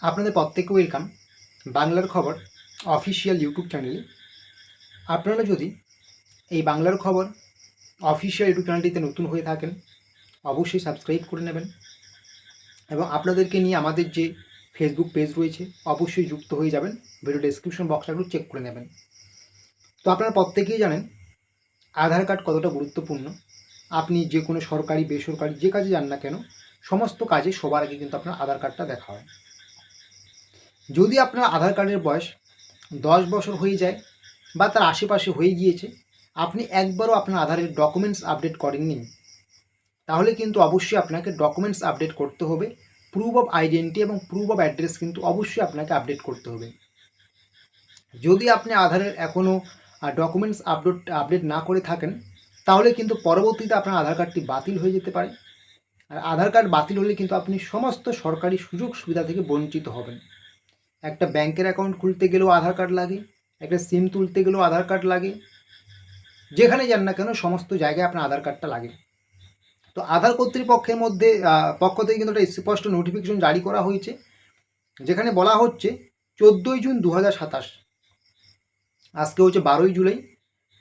আপনাদের প্রত্যেককে ওয়েলকাম বাংলার খবর অফিসিয়াল ইউটিউব চ্যানেলে। আপনারা যদি এই বাংলার খবর অফিসিয়াল ইউটিউব চ্যানেলটিতে নতুন হয়ে থাকেন অবশ্যই সাবস্ক্রাইব করে নেবেন এবং আপনাদেরকে নিয়ে আমাদের যে ফেসবুক পেজ রয়েছে অবশ্যই যুক্ত হয়ে যাবেন। ভিডিও ডেসক্রিপশন বক্সটা একটু চেক করে নেবেন। তো আপনারা প্রত্যেকেই জানেন আধার কার্ড কতটা গুরুত্বপূর্ণ। আপনি যে কোনো সরকারি বেসরকারি যে কাজে যান না কেন সমস্ত কাজে সবার আগে কিন্তু আপনার আধার কার্ডটা দেখা হয়। যদি আপনার আধার কার্ডের বয়স 10 বছর হয়ে যায় বা তার আশেপাশে হয়ে গিয়েছে, আপনি একবারও আপনার আধারের ডকুমেন্টস আপডেট করেননি, তাহলে কিন্তু অবশ্যই আপনাকে ডকুমেন্টস আপডেট করতে হবে। প্রুফ অফ আইডেন্টি এবং প্রুফ অফ অ্যাড্রেস কিন্তু অবশ্যই আপনাকে আপডেট করতে হবে। যদি আপনি আধারের এখনও ডকুমেন্টস আপডেট না করে থাকেন, তাহলে কিন্তু পরবর্তীতে আপনার আধার কার্ডটি বাতিল হয়ে যেতে পারে। আর আধার কার্ড বাতিল হলে কিন্তু আপনি সমস্ত সরকারি সুযোগ সুবিধা থেকে বঞ্চিত হবেন। একটা ব্যাংকের অ্যাকাউন্ট খুলতে গেলেও আধার কার্ড লাগে, একটা সিম তুলতে গেলেও আধার কার্ড লাগে, যেখানে যান না কেন সমস্ত জায়গায় আপনার আধার কার্ডটা লাগে। তো আধার কর্তৃপক্ষের পক্ষ থেকে কিন্তু একটা স্পষ্ট নোটিফিকেশন জারি করা হয়েছে, যেখানে বলা হচ্ছে 14ই জুন 2027, আজকে হচ্ছে 12ই জুলাই,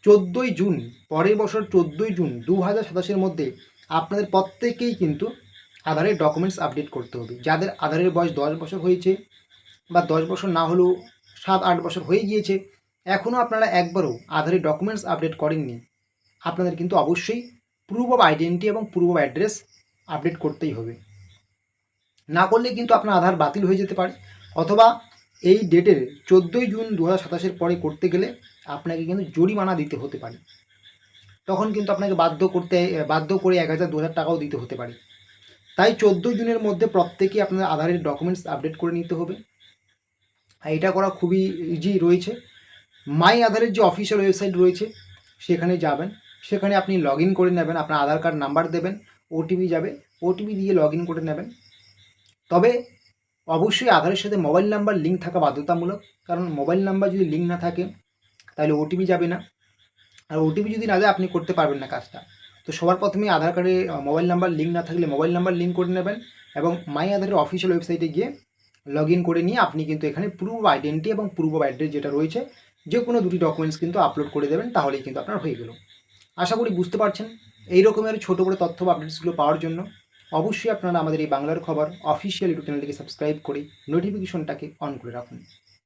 14ই জুন পরের বছর 14ই জুন 2027-এর মধ্যে আপনাদের প্রত্যেকেই কিন্তু আধারের ডকুমেন্টস আপডেট করতে হবে। যাদের আধারের বয়স 10 বছর হয়েছে বা 10 বছর না হলেও 7-8 বছর হয়ে গিয়েছে, এখনও আপনারা একবারও আধারের ডকুমেন্টস আপডেট করেননি, আপনাদের কিন্তু অবশ্যই প্রুফ অফ আইডেন্টি এবং প্রুফ অফ অ্যাড্রেস আপডেট করতেই হবে। না করলে কিন্তু আপনার আধার বাতিল হয়ে যেতে পারে, অথবা এই ডেটের 14ই জুন 2027-এর পরে করতে গেলে আপনাকে কিন্তু জরিমানা দিতে হতে পারে। তখন কিন্তু আপনাকে বাধ্য করে 1000-2000 টাকাও দিতে হতে পারে। তাই 14 জুনের মধ্যে প্রত্যেকেই আপনার আধারের ডকুমেন্টস আপডেট করে নিতে হবে। আর এটা করা খুবই ইজি রয়েছে। মাই আধারের যে অফিসিয়াল ওয়েবসাইট রয়েছে সেখানে যাবেন, সেখানে আপনি লগ ইন করে নেবেন, আপনার আধার কার্ড নাম্বার দেবেন, ওটিপি যাবে, ওটিপি দিয়ে লগ ইন করে নেবেন। তবে অবশ্যই আধারের সাথে মোবাইল নাম্বার লিঙ্ক থাকা বাধ্যতামূলক, কারণ মোবাইল নাম্বার যদি লিঙ্ক না থাকে তাহলে ওটিপি যাবে না, আর ওটিপি যদি না যায় আপনি করতে পারবেন না কাজটা। তো সবার প্রথমে আধার কার্ডে মোবাইল নাম্বার লিঙ্ক না থাকলে মোবাইল নাম্বার লিঙ্ক করে নেবেন এবং মাই আধারের অফিসিয়াল ওয়েবসাইটে গিয়ে লগ ইন করে নিয়ে আপনি কিন্তু এখানে প্রুফ অফ আইডেন্টি এবং প্রুফ অফ অ্যাড্রেস যেটা রয়েছে যে কোনো দুটি ডকুমেন্টস কিন্তু আপলোড করে দেবেন, তাহলেই কিন্তু আপনার হয়ে গেল। আশা করি বুঝতে পারছেন। এই রকমের ছোটো বড়ো তথ্য বা আপডেটসগুলো পাওয়ার জন্য অবশ্যই আপনারা আমাদের এই বাংলার খবর অফিসিয়াল ইউটিউব চ্যানেলটিকে সাবস্ক্রাইব করে নোটিফিকেশনটাকে অন করে রাখুন।